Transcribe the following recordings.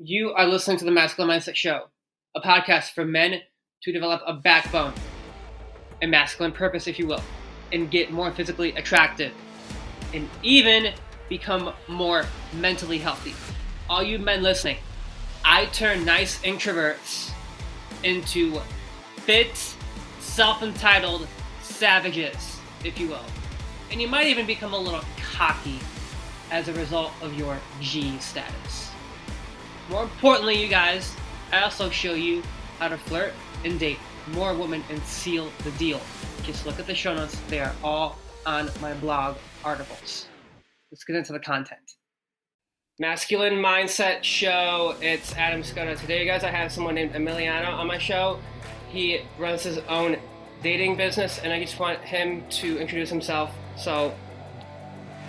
You are listening to the Masculine Mindset Show, a podcast for men to develop a backbone, a masculine purpose, if you will, and get more physically attractive, and even become more mentally healthy. All you men listening, I turn nice introverts into fit, self-entitled savages, if you will. And you might even become a little cocky as a result of your G status. More importantly, you guys, I also show you how to flirt and date more women and seal the deal. Just look at the show notes. They are all on my blog articles. Let's get into the content. Masculine Mindset Show. It's Adam Scott. Today, guys, I have someone named Emiliano on my show. He runs his own dating business, and I just want him to introduce himself. So,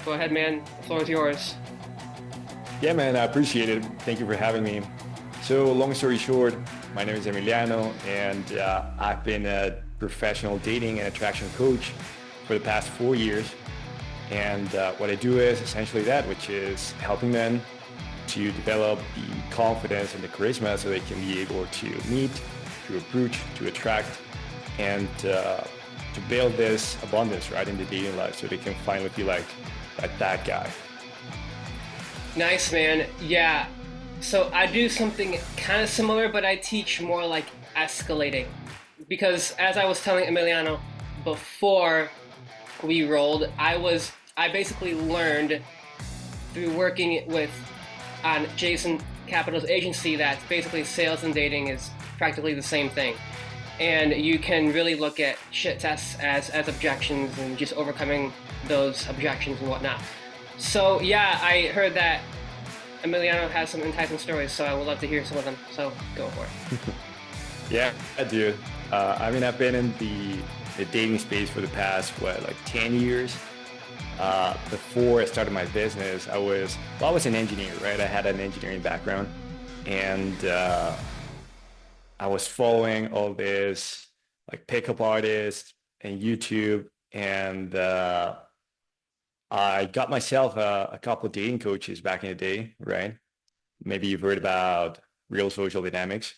go ahead, man. The floor is yours. Yeah, man, I appreciate it. Thank you for having me. So long story short, my name is Emiliano, and I've been a professional dating and attraction coach for the past 4 years. And what I do is essentially that, which is helping men to develop the confidence and the charisma so they can be able to meet, to approach, to attract, and to build this abundance, right, in the dating life so they can finally feel like that guy. Nice, man. Yeah. So I do something kind of similar, but I teach more like escalating. Because as I was telling Emiliano before we rolled, I basically learned through working on Jason Capital's agency that basically sales and dating is practically the same thing. And you can really look at shit tests as objections and just overcoming those objections and whatnot. So yeah, I heard that Emiliano has some enticing stories, so I would love to hear some of them. So go for it. Yeah, I do. I've been in the dating space for the past 10 years. Before I started my business, I was an engineer, right? I had an engineering background, and I was following all this like pickup artists and YouTube, and I got myself a couple of dating coaches back in the day, right? Maybe you've heard about Real Social Dynamics.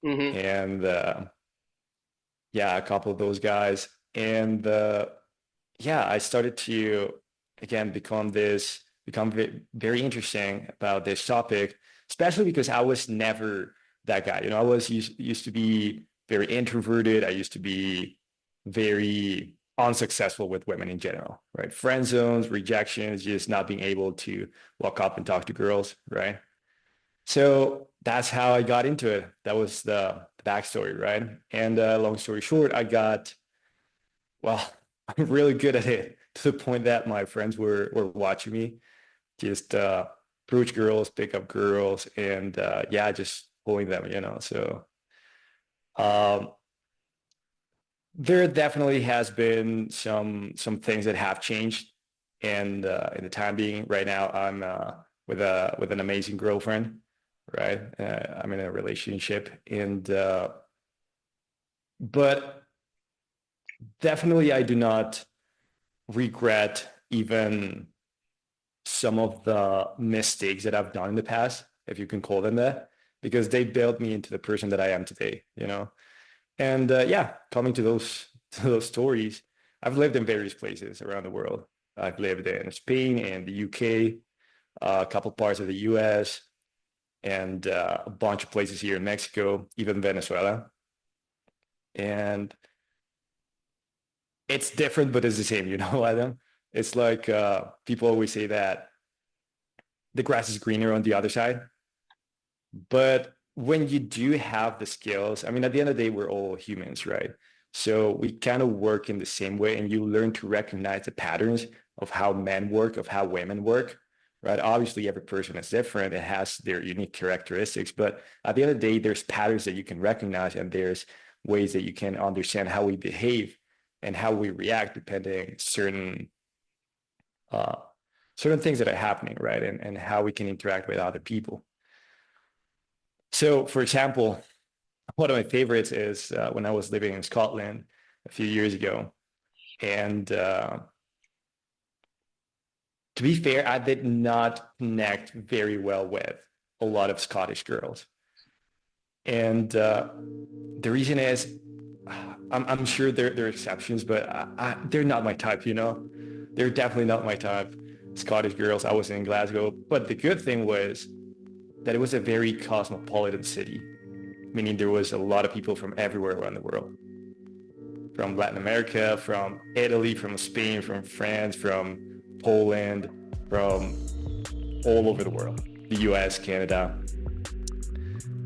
Mm-hmm. And a couple of those guys. And I started to, again, become very interesting about this topic, especially because I was never that guy. I was used to be very introverted. I used to be very unsuccessful with women in general, right? Friend zones, rejections, just not being able to walk up and talk to girls, right? So that's how I got into it. That was the backstory, right? And long story short, I'm really good at it to the point that my friends were watching me just approach girls, pick up girls, and just pulling them. So there definitely has been some things that have changed, and in the time being, right now I'm with an amazing girlfriend, right? I'm in a relationship, and but definitely I do not regret even some of the mistakes that I've done in the past, if you can call them that, because they built me into the person that I am today. And coming to those stories, I've lived in various places around the world. I've lived in Spain and the UK, a couple parts of the US, and a bunch of places here in Mexico, even Venezuela. And it's different, but it's the same, Adam. It's like people always say that the grass is greener on the other side. But when you do have the skills, at the end of the day, we're all humans, right? So we kind of work in the same way, and you learn to recognize the patterns of how men work, of how women work, right? Obviously, every person is different. It has their unique characteristics, but at the end of the day, there's patterns that you can recognize, and there's ways that you can understand how we behave and how we react depending certain things that are happening, right? And how we can interact with other people. So, for example, one of my favorites is when I was living in Scotland a few years ago. And to be fair, I did not connect very well with a lot of Scottish girls. And the reason is, I'm sure there are exceptions, but they're not my type, you know? They're definitely not my type. Scottish girls, I was in Glasgow. But the good thing was that it was a very cosmopolitan city, meaning there was a lot of people from everywhere around the world. From Latin America, from Italy, from Spain, from France, from Poland, from all over the world, the US, Canada.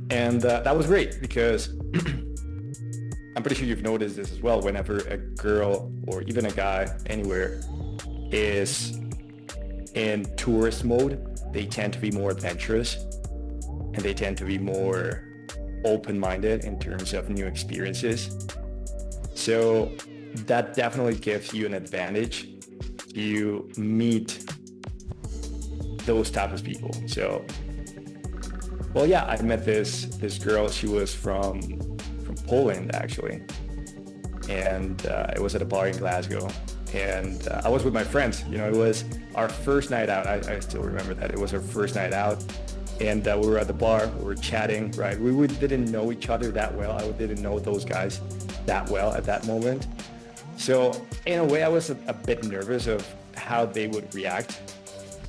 And that was great because I'm pretty sure you've noticed this as well. Whenever a girl or even a guy anywhere is in tourist mode, they tend to be more adventurous and they tend to be more open-minded in terms of new experiences. So that definitely gives you an advantage to meet those type of people. So, well, yeah, I met this girl. She was from Poland, actually, and it was at a bar in Glasgow. And I was with my friends. You know, it was our first night out. I still remember that. It was our first night out, and we were at the bar. We were chatting. Right, we didn't know each other that well. I didn't know those guys that well at that moment. So in a way, I was a bit nervous of how they would react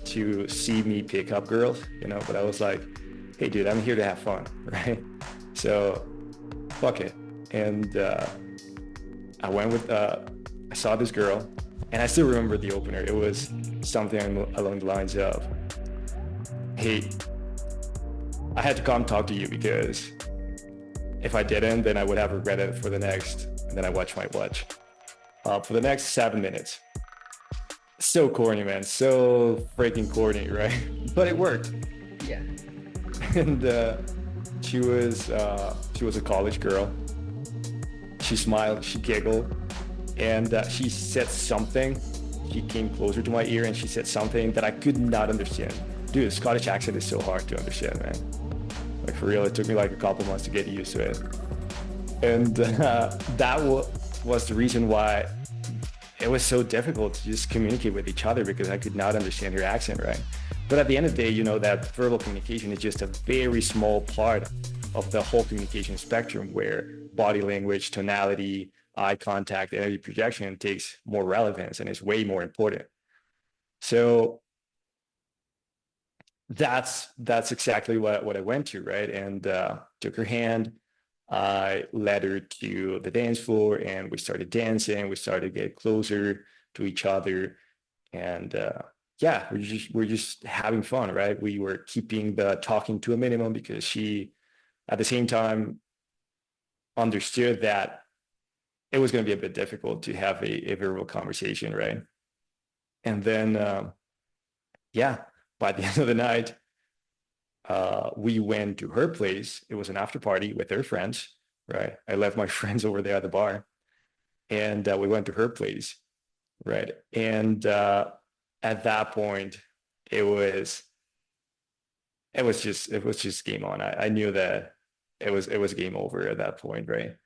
to see me pick up girls, you know, but I was like, hey dude, I'm here to have fun, right? So fuck it. And I went with, I saw this girl and I still remember the opener. It was something along the lines of, hey, I had to come talk to you because if I didn't, then I would have regretted it for the next, and then I watched my watch. For the next 7 minutes. So corny, man. So freaking corny, right? But it worked. Yeah. And she was a college girl. She smiled, she giggled, and she said something. She came closer to my ear and she said something that I could not understand. Dude, the Scottish accent is so hard to understand, man. Like for real, it took me like a couple months to get used to it. And that was the reason why it was so difficult to just communicate with each other, because I could not understand her accent, right? But at the end of the day, you know, that verbal communication is just a very small part of the whole communication spectrum, where body language, tonality, eye contact, energy projection takes more relevance and is way more important. So that's exactly what I went to, right? And took her hand. I led her to the dance floor and we started dancing. We started to get closer to each other. And yeah, we're just having fun, right? We were keeping the talking to a minimum because she, at the same time, understood that it was going to be a bit difficult to have a verbal conversation, right? And then, yeah, by the end of the night, we went to her place. It was an after party with her friends, right? I left my friends over there at the bar, and we went to her place, right? And at that point, it was just game on. I knew that it was game over at that point, right?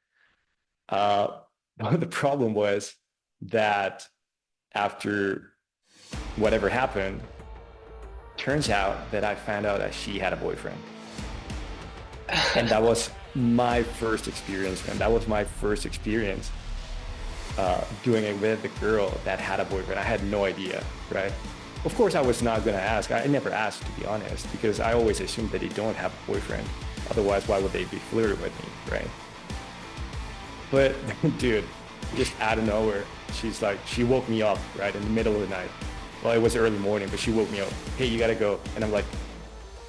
The problem was that after whatever happened, turns out that I found out that she had a boyfriend. And that was my first experience, man. That was my first experience doing it with a girl that had a boyfriend. I had no idea, right? Of course, I was not going to ask. I never asked, to be honest, because I always assumed that they don't have a boyfriend. Otherwise, why would they be flirting with me, right? But dude, just out of nowhere, she woke me up, right, in the middle of the night. Well, it was early morning, but she woke me up. Hey, you gotta go. And I'm like,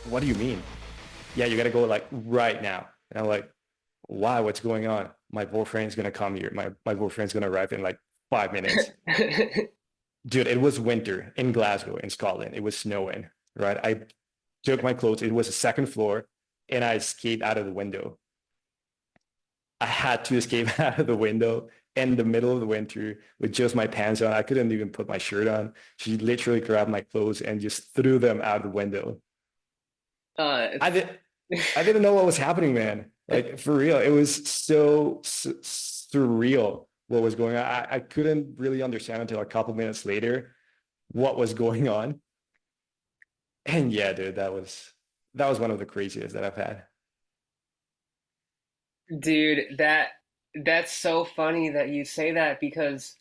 what do you mean? Yeah, you gotta go like right now. And I'm like, why? What's going on? My boyfriend's gonna come here. My boyfriend's gonna arrive in like 5 minutes. Dude, it was winter in Glasgow, in Scotland. It was snowing, right? I took my clothes. It was a second floor, and I escaped out of the window. I had to escape out of the window in the middle of the winter with just my pants on. I couldn't even put my shirt on. She literally grabbed my clothes and just threw them out the window. I didn't know what was happening, man. Like for real, it was so surreal what was going on. I couldn't really understand until a couple minutes later what was going on. And yeah, dude, that was that was one of the craziest that I've had. Dude, that's so funny that you say that because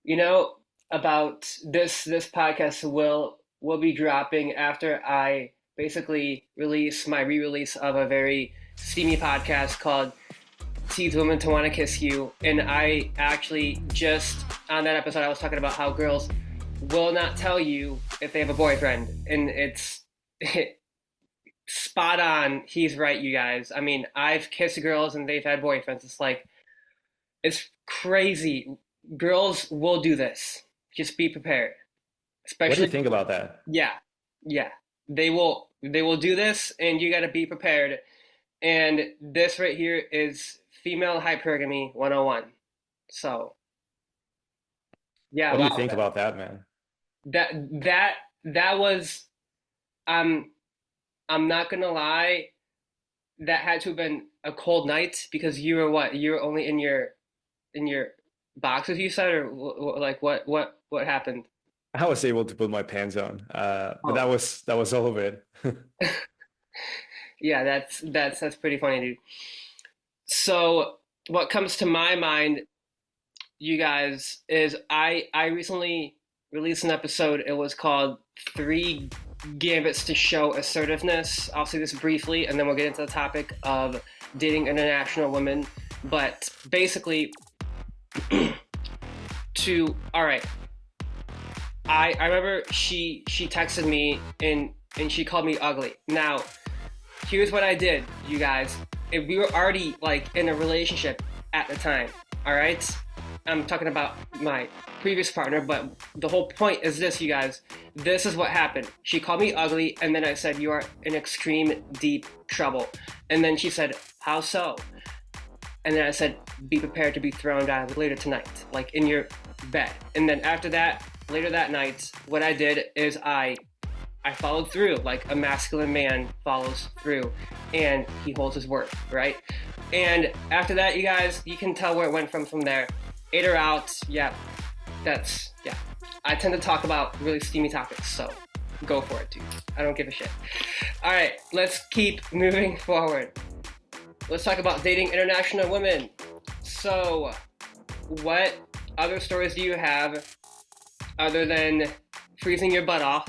you know about this podcast will be dropping after I basically release my re-release of a very steamy podcast called Tease Women to Want to Kiss You. And I actually just on that episode I was talking about how girls will not tell you if they have a boyfriend. And it's spot on. He's right, you guys. I mean, I've kissed girls and they've had boyfriends. It's like it's crazy. Girls will do this. Just be prepared. What do you Especially, think about that? yeah, yeah. They will do this, and you got to be prepared. And this right here is female hypergamy 101. So yeah, What do you wow. think about that, man? That that that was um I'm not gonna lie. That had to have been a cold night because you were what? You were only in your boxes, you said, or like what happened? I was able to put my pants on, but Oh, that was all of it. yeah, that's pretty funny, dude. So what comes to my mind, you guys, is I recently released an episode. It was called Three Gambits to Show Assertiveness. I'll say this briefly, and then we'll get into the topic of dating international women. But basically, all right, I remember she texted me and she called me ugly. Now, here's what I did, you guys. If we were already like in a relationship at the time, all right? I'm talking about my previous partner, but the whole point is this, you guys. This is what happened. She called me ugly, and then I said, "You are in extreme deep trouble." And then she said, "How so?" And then I said, "Be prepared to be thrown down later tonight, like in your bed." And then after that, later that night, what I did is I followed through like a masculine man follows through, and he holds his word, right? And after that, you guys, you can tell where it went from there. Ate her out, yeah. Yeah. I tend to talk about really steamy topics, so go for it, dude. I don't give a shit. All right, let's keep moving forward. Let's talk about dating international women. So, what other stories do you have other than freezing your butt off?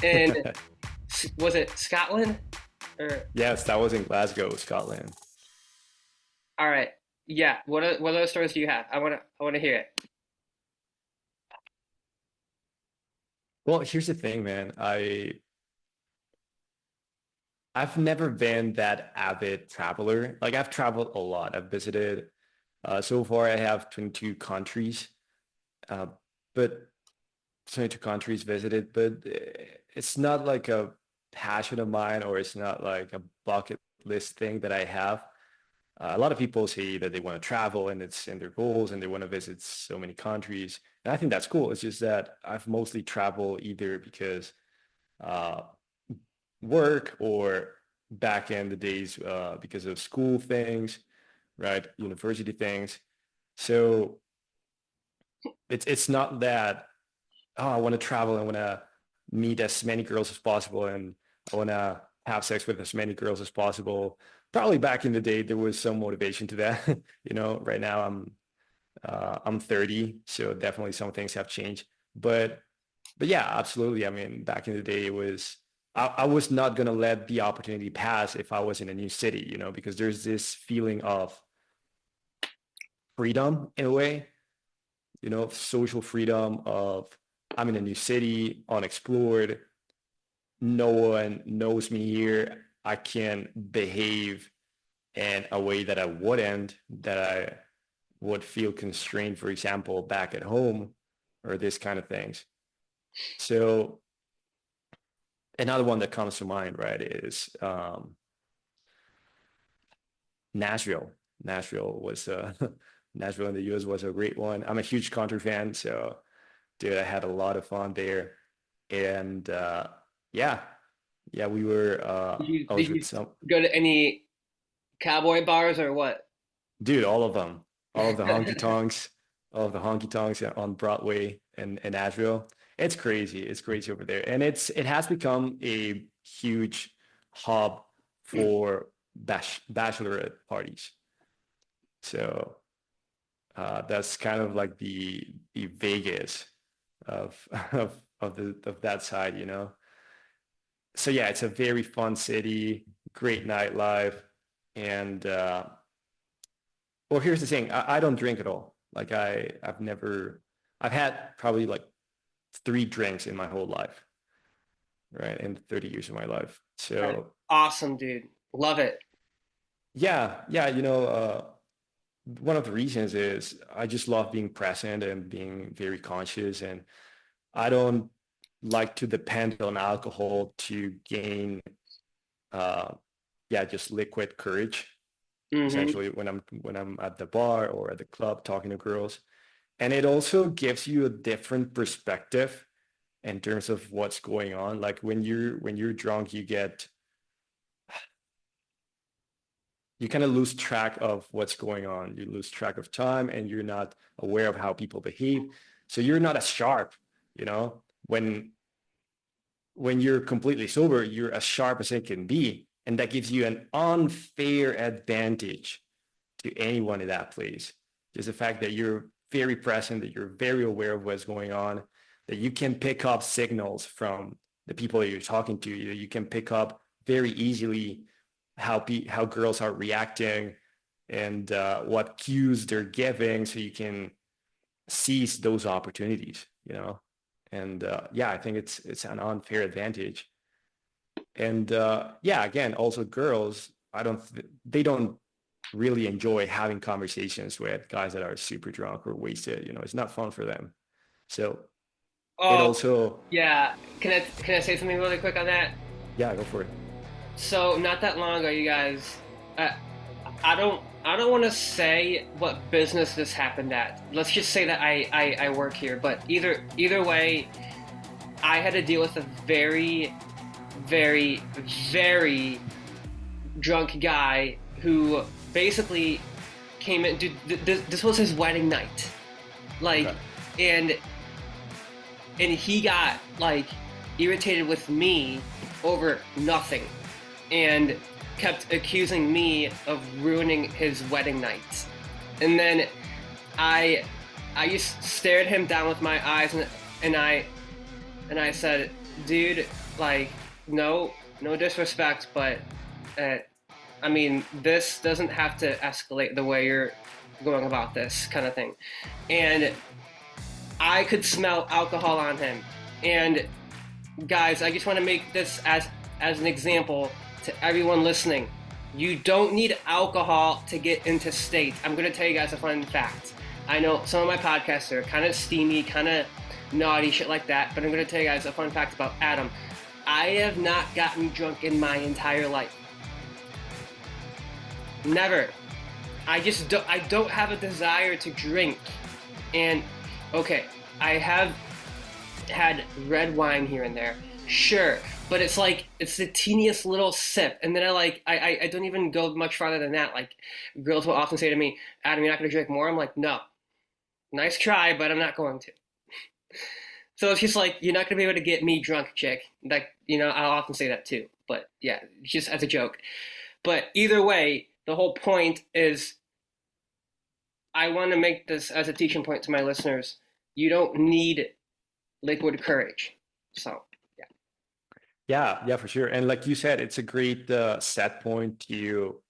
And was it Scotland? Or Yes, that was in Glasgow, Scotland. all right, yeah. What other stories do you have? I wanna hear it. Well, here's the thing, man. I've never been that avid traveler. Like I've traveled a lot. I've visited so far I have 22 countries. Uh, but 22 countries visited, but it's not like a passion of mine or it's not like a bucket list thing that I have. A lot of people say that they want to travel and it's in their goals and they want to visit so many countries. And I think that's cool. It's just that I've mostly traveled either because uh, work or back in the days because of school things, right? University things. So it's not that oh, I want to travel. I want to meet as many girls as possible, and I want to have sex with as many girls as possible. Probably back in the day, there was some motivation to that. Right now I'm 30, so definitely some things have changed. But but yeah, absolutely. I mean, back in the day, it was I was not gonna let the opportunity pass if I was in a new city, because there's this feeling of freedom in a way, social freedom of I'm in a new city, unexplored, no one knows me here. I can behave in a way that I wouldn't, that I would feel constrained, for example, back at home or this kind of things. So another one that comes to mind, right, is Nashville. Nashville was Nashville in the US was a great one. I'm a huge country fan, so dude, I had a lot of fun there. And yeah, yeah, we were Did you I did was with you some go to any cowboy bars or what? dude, all of them, all of the honky tonks, all of the honky tonks on Broadway and Nashville. It's crazy. It's crazy over there. And it has become a huge hub for bachelorette parties. So that's kind of like the Vegas of of that side, you know. So yeah, it's a very fun city, great nightlife, and well, here's the thing: I don't drink at all. Like I've had probably like 3 drinks in my whole life, right, in 30 years of my life. That's So awesome, dude. Love it. yeah, yeah, you know, one of the reasons is I just love being present and being very conscious, and I don't like to depend on alcohol to gain, uh, yeah, just liquid courage. Hmm. Essentially, when I'm at the bar or at the club talking to girls, and it also gives you a different perspective in terms of what's going on. Like when you're drunk, you kind of lose track of what's going on. You lose track of time and you're not aware of how people behave. So you're not as sharp, you know, when you're completely sober, you're as sharp as it can be. And that gives you an unfair advantage to anyone in that place. Just the fact that you're very present, that you're very aware of what's going on, that you can pick up signals from the people that you're talking to. You can pick up very easily how girls are reacting and what cues they're giving, so you can seize those opportunities. You know, and yeah, I think it's an unfair advantage. And yeah, again, also girls, they don't really enjoy having conversations with guys that are super drunk or wasted. You know, it's not fun for them. So it Oh, also, yeah. Can I say something really quick on that? yeah, go for it. So not that long ago, you guys, uh, I don't want to say what business this happened at. Let's just say that I work here. But either way, I had to deal with a very, very, very drunk guy who basically came in. Dude, this was his wedding night, like, Okay. and he got like irritated with me over nothing, and kept accusing me of ruining his wedding night. And then I I just stared him down with my eyes, and I said, dude, like, no disrespect, but uh, I mean, this doesn't have to escalate the way you're going about this kind of thing. And I could smell alcohol on him. And guys, I just want to make this as an example to everyone listening. You don't need alcohol to get into state. I'm going to tell you guys a fun fact. I know some of my podcasts are kind of steamy, kind of naughty, shit like that, but I'm going to tell you guys a fun fact about Adam. I have not gotten drunk in my entire life. Never. I don't have a desire to drink. And okay, I have had red wine here and there, sure, but it's like it's the teeniest little sip, and then I don't even go much farther than that. Like, girls will often say to me, Adam, you're not gonna drink more? I'm like, no, nice try, but I'm not going to. So it's just like, you're not gonna be able to get me drunk, chick. Like, I'll often say that too, but yeah, just as a joke. But either way, the whole point is, I want to make this as a teaching point to my listeners. You don't need liquid courage. So, yeah. Yeah, yeah, for sure. And like you said, it's a great set point to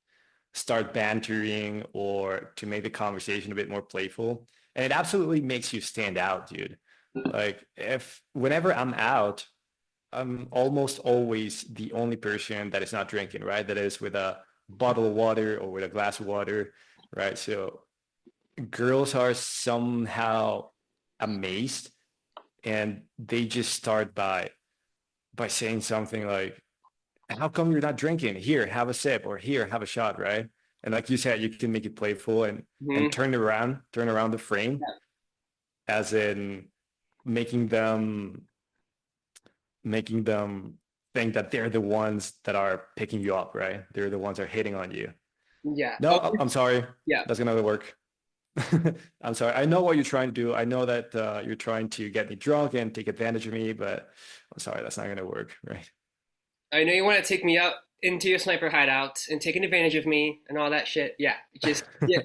start bantering or to make the conversation a bit more playful. And it absolutely makes you stand out, dude. Like if whenever I'm out, I'm almost always the only person that is not drinking, right? That is with a bottle of water or with a glass of water, right? So girls are somehow amazed, and they just start by saying something like, how come you're not drinking? Here, have a sip, or here, have a shot, right? And like you said, you can make it playful and Mm-hmm. turn around the frame, as in making them making them think that they're the ones that are picking you up, right? They're the ones that are hitting on you. Yeah. No, Oh, I'm sorry. yeah. That's gonna work. I'm sorry. I know what you're trying to do. I know that you're trying to get me drunk and take advantage of me, but I'm sorry, that's not gonna work, right? I know you want to take me out into your sniper hideout and taking advantage of me and all that shit. Yeah, just yeah,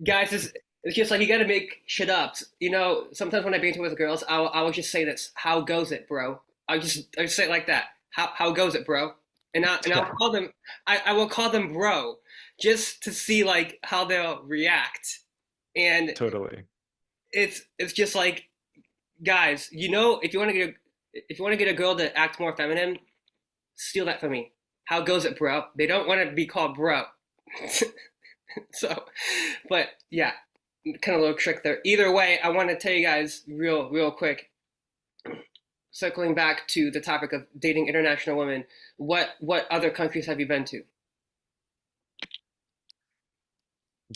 guys, it's just like you got to make shit up. You know, sometimes when I banter with girls, I will just say this: "How goes it, bro?" I just say it like that. How goes it, bro? And I'll Yeah, call them. I will call them bro, just to see like how they'll react. And totally. it's just like, guys, you know, if you want to get a girl to act more feminine, steal that from me. How goes it, bro? They don't want to be called bro. So, but yeah, kind of a little trick there. Either way, I want to tell you guys real quick, circling back to the topic of dating international women. What other countries have you been to?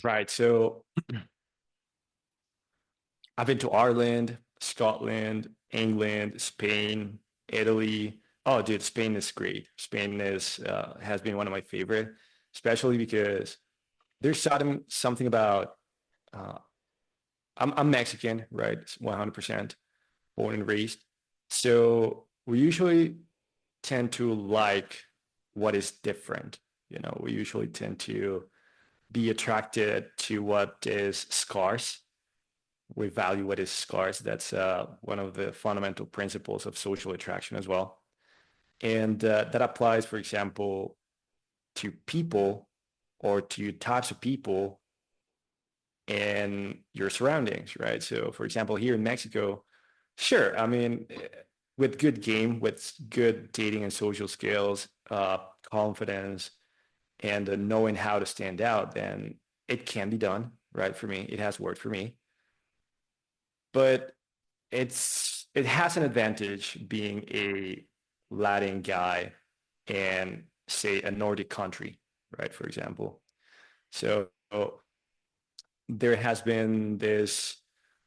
Right. So I've been to Ireland, Scotland, England, Spain, Italy. Oh, dude, Spain is great. Spain is has been one of my favorite, especially because there's something about uh, I'm Mexican, right? 100% born and raised. So we usually tend to like what is different. You know, we usually tend to be attracted to what is scarce. We value what is scarce. That's one of the fundamental principles of social attraction as well. And that applies, for example, to people or to types of people and your surroundings, right? So, for example, here in Mexico, sure, I mean, with good game, with good dating and social skills, confidence, and knowing how to stand out, then it can be done, right? For me, it has worked for me. But it has an advantage being a Latin guy and say a Nordic country, right? For example. So there has been this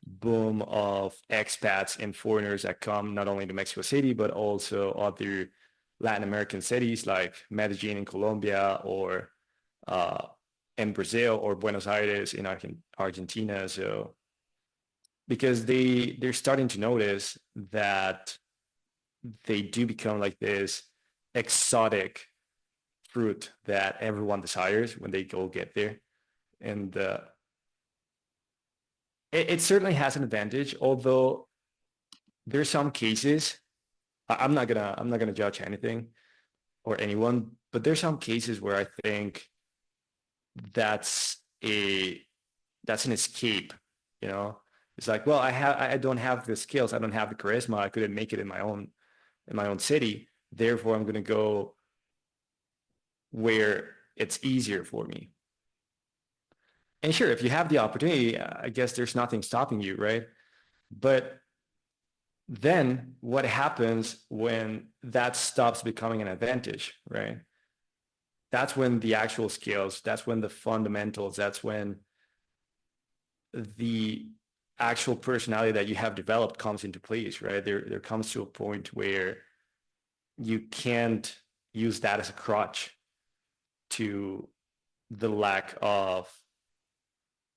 boom of expats and foreigners that come not only to Mexico City, but also other Latin American cities like Medellin in Colombia or uh, in Brazil or Buenos Aires in Argentina. So because they're starting to notice that they do become like this exotic fruit that everyone desires when they go get there. And it certainly has an advantage, although there's some cases I'm not gonna judge anything or anyone, but there's some cases where I think that's a that's an escape, you know. It's like, well, I don't have the skills, I don't have the charisma, I couldn't make it in my own city, therefore I'm gonna go where it's easier for me. And sure, if you have the opportunity, I guess there's nothing stopping you, right? But then what happens when that stops becoming an advantage, right? That's when the actual skills, that's when the fundamentals, that's when the actual personality that you have developed comes into place, right? There comes to a point where you can't use that as a crutch to the lack of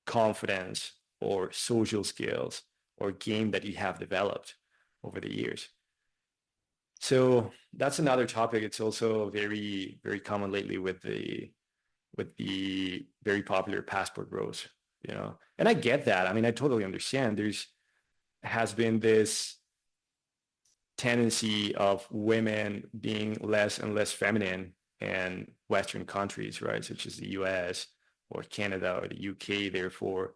confidence or social skills or game that you have developed over the years. So that's another topic. It's also very common lately with the very popular passport bros, you know. And I get that. I mean, I totally understand. There's has been this tendency of women being less and less feminine in Western countries, right, such as the US or Canada or the UK. Therefore,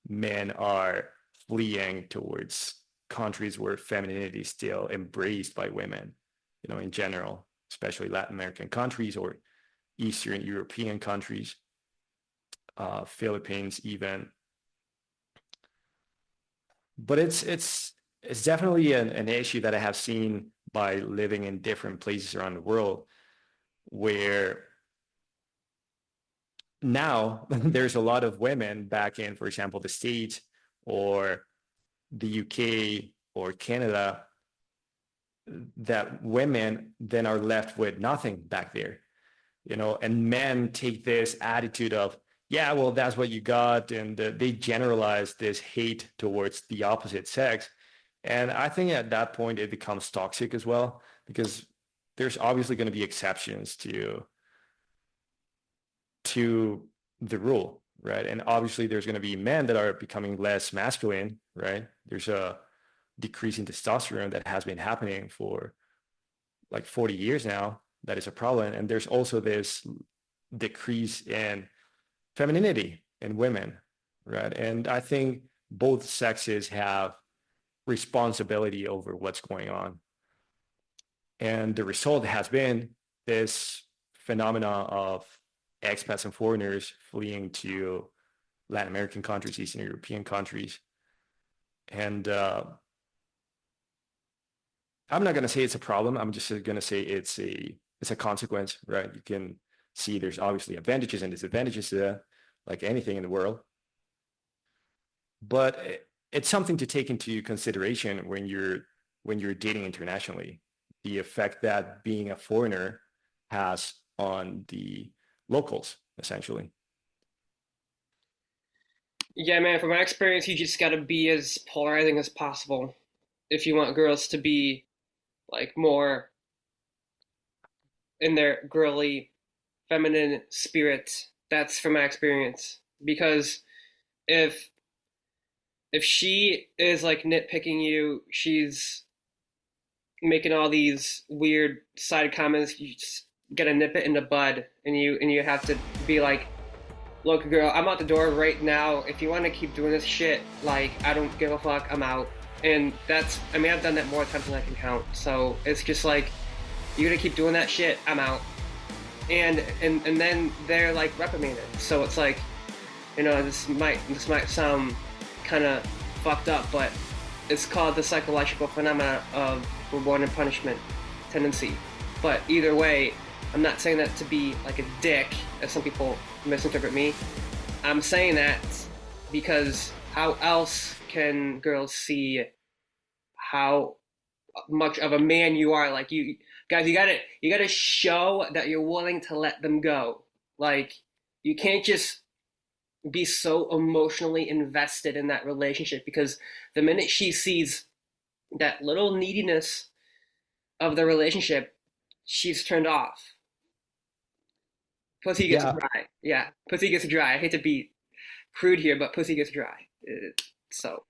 men are fleeing towards countries where femininity is still embraced by women, you know, in general, especially Latin American countries or Eastern European countries, Philippines even. But it's definitely an issue that I have seen by living in different places around the world where now there's a lot of women back in, for example, the States or the UK or Canada, that women then are left with nothing back there, you know, and men take this attitude of, yeah, well, that's what you got. And they generalize this hate towards the opposite sex. And I think at that point, it becomes toxic as well, because there's obviously going to be exceptions to the rule, right? And obviously there's going to be men that are becoming less masculine, right? There's a decrease in testosterone that has been happening for like 40 years now. That is a problem. And there's also this decrease in femininity in women, right? And I think both sexes have responsibility over what's going on. And the result has been this phenomena of expats and foreigners fleeing to Latin American countries, Eastern European countries. And I'm not going to say it's a problem. I'm just going to say it's a consequence, right? You can see there's obviously advantages and disadvantages to that, like anything in the world. But it's something to take into consideration when you're dating internationally, the effect that being a foreigner has on the locals, essentially. Yeah, man, from my experience, you just gotta be as polarizing as possible if you want girls to be like more in their girly, feminine spirit. That's from my experience. Because if if she is like nitpicking you, she's making all these weird side comments, you just gotta nip it in the bud, and you have to be like, look, girl, I'm out the door right now. If you want to keep doing this shit, like, I don't give a fuck. I'm out. And that's, I mean, I've done that more times than I can count. So it's just like, you're gonna keep doing that shit. I'm out. And then they're like reprimanded. So it's like, you know, this might sound kind of fucked up, but it's called the psychological phenomena of reward and punishment tendency. But either way, I'm not saying that to be like a dick, as some people misinterpret me. I'm saying that because how else can girls see how much of a man you are? Like, you guys, you gotta show that you're willing to let them go. Like, you can't just be so emotionally invested in that relationship, because the minute she sees that little neediness of the relationship, she's turned off. Pussy gets dry. Yeah, pussy gets dry. I hate to be crude here, but pussy gets dry. So,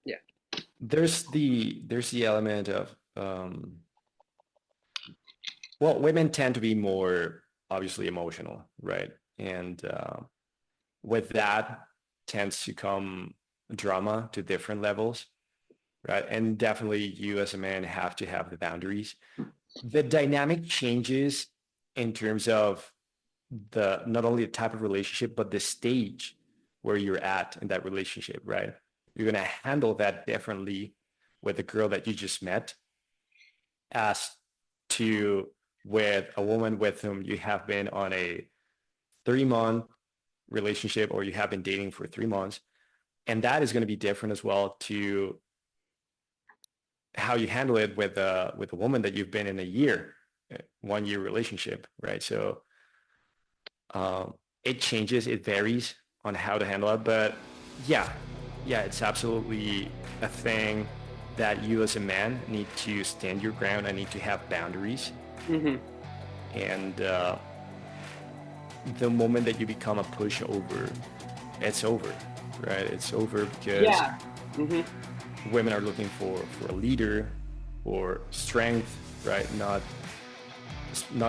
yeah. There's the element of well, women tend to be more obviously emotional, right? And with that tends to come drama to different levels, right? And definitely you as a man have to have the boundaries. The dynamic changes in terms of the not only the type of relationship, but the stage where you're at in that relationship, right? You're going to handle that differently with a girl that you just met as to with a woman with whom you have been on a 3-month relationship, or you have been dating for 3 months. And that is going to be different as well to how you handle it with a woman that you've been in a year, 1-year relationship, right? So it changes, it varies on how to handle it. But yeah, it's absolutely a thing that you as a man need to stand your ground and need to have boundaries. Mm-hmm. And the moment that you become a pushover, it's over, right? It's over because women are looking for a leader or strength, right? Not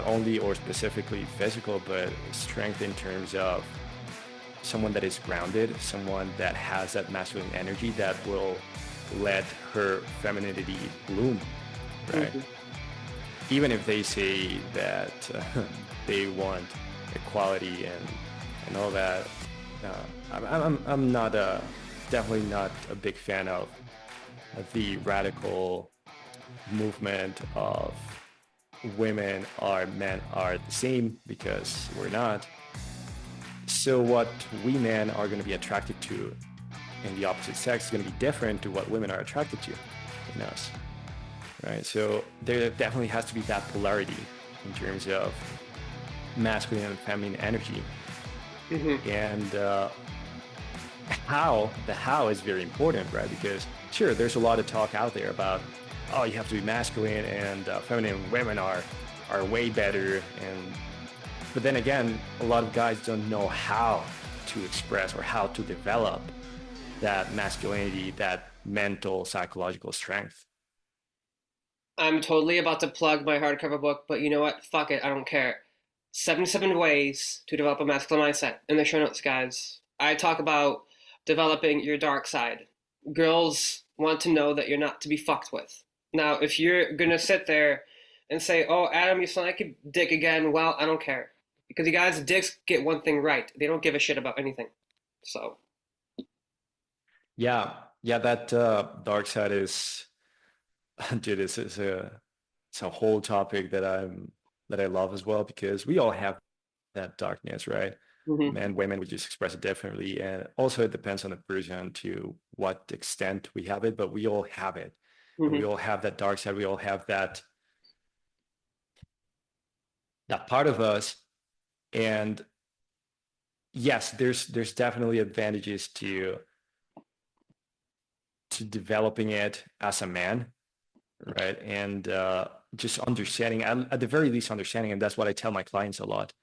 only or specifically physical, but strength in terms of someone that is grounded, someone that has that masculine energy that will let her femininity bloom, right? Even if they say that they want equality and all that, I'm not definitely not a big fan of the radical movement of women are men are the same, because we're not. So what we men are going to be attracted to in the opposite sex is going to be different to what women are attracted to in us, right? So there definitely has to be that polarity in terms of masculine and feminine energy. And the how is very important, right? Because sure, there's a lot of talk out there about oh, you have to be masculine, and feminine women are way better. And but then again, a lot of guys don't know how to express or how to develop that masculinity, that mental, psychological strength. I'm totally about to plug my hardcover book, but you know what? Fuck it, I don't care. 77 Ways to Develop a Masculine Mindset in the show notes, guys. I talk about developing your dark side. Girls want to know that you're not to be fucked with. Now, if you're gonna sit there and say, "Oh, Adam, you sound like a dick again," well, I don't care because you guys, dicks get one thing right. They don't give a shit about anything. So, Yeah, yeah, that dark side is, dude, it's a whole topic that I love as well, because we all have that darkness, right? mhm, Men, women, we just express it differently, and also it depends on the person to what extent we have it, but we all have it, and we mhm. all have that dark side. We all have that part of us, and yes, there's definitely advantages to developing it as a man, right? And just understanding, at the very least, understanding, and that's what I tell my clients a lot,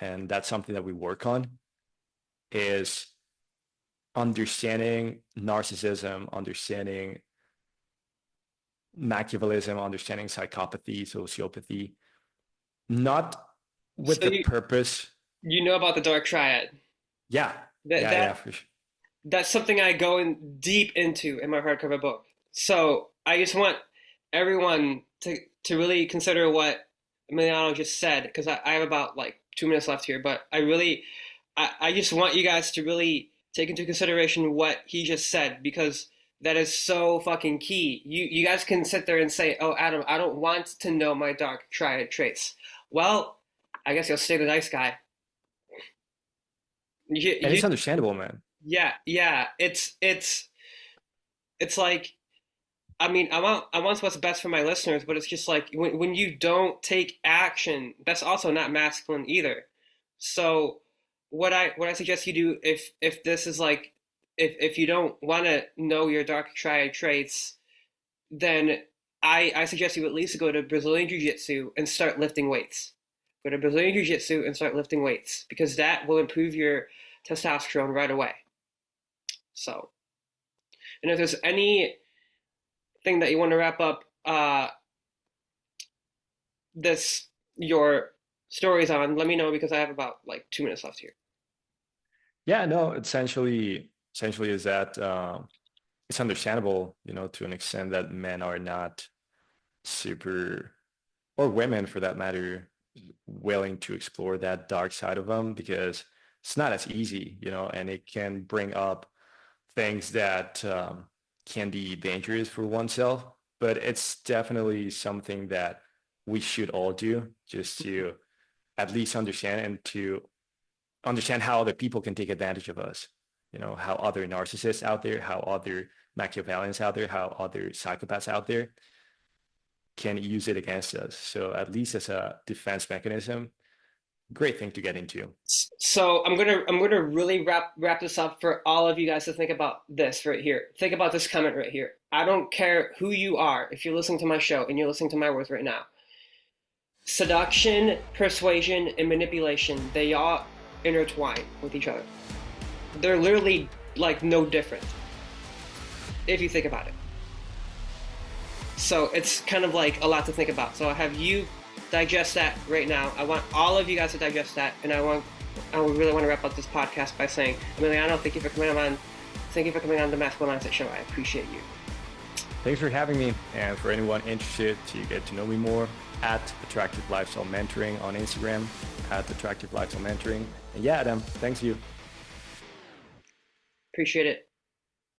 and that's something that we work on, is understanding narcissism, understanding Machiavellism, understanding psychopathy, sociopathy, not with So the purpose. you know about the Dark Triad. Yeah, That yeah, that for sure. that's something I go in deep into in my hardcover book. So I just want everyone to really consider what Emiliano just said because I have about like 2 minutes left here, but I just want you guys to really take into consideration what he just said because that is so fucking key. You guys can sit there and say, "Oh, Adam, I don't want to know my dark triad traits." Well, I guess you'll stay the nice guy. And You it's understandable, man. yeah. It's like I want what's best for my listeners, but it's just like when you don't take action, that's also not masculine either. So what I suggest you do if this is like if you don't want to know your dark triad traits, then I suggest you at least go to Brazilian Jiu Jitsu and start lifting weights. Go to Brazilian Jiu Jitsu and start lifting weights because that will improve your testosterone right away. So, and if there's anything that you want to wrap up this your stories on, let me know because I have about like 2 minutes left here. Yeah, no, essentially is that it's understandable, to an extent that men are not super, or women for that matter, willing to explore that dark side of them, because it's not as easy, and it can bring up things that can be dangerous for oneself. But it's definitely something that we should all do, just to at least understand, and to understand how other people can take advantage of us. How other narcissists out there, how other Machiavellians out there, how other psychopaths out there can use it against us. So at least as a defense mechanism, great thing to get into. So I'm gonna really wrap this up for all of you guys to think about this right here. Think about this comment right here. I don't care who you are. If you're listening to my show and you're listening to my words right now, seduction, persuasion, and manipulation, they all intertwine with each other. They're literally like no different if you think about it. So it's kind of like a lot to think about. So I have you digest that right now. I want all of you guys to digest that, and I really want to wrap up this podcast by saying, Emiliano, thank you for coming on. Thank you for coming on the Masculine Mindset Show. I appreciate you. Thanks for having me. And for anyone interested to get to know me more, at Attractive Lifestyle Mentoring on Instagram, at Attractive Lifestyle Mentoring. And yeah, Adam, thanks you. Appreciate it.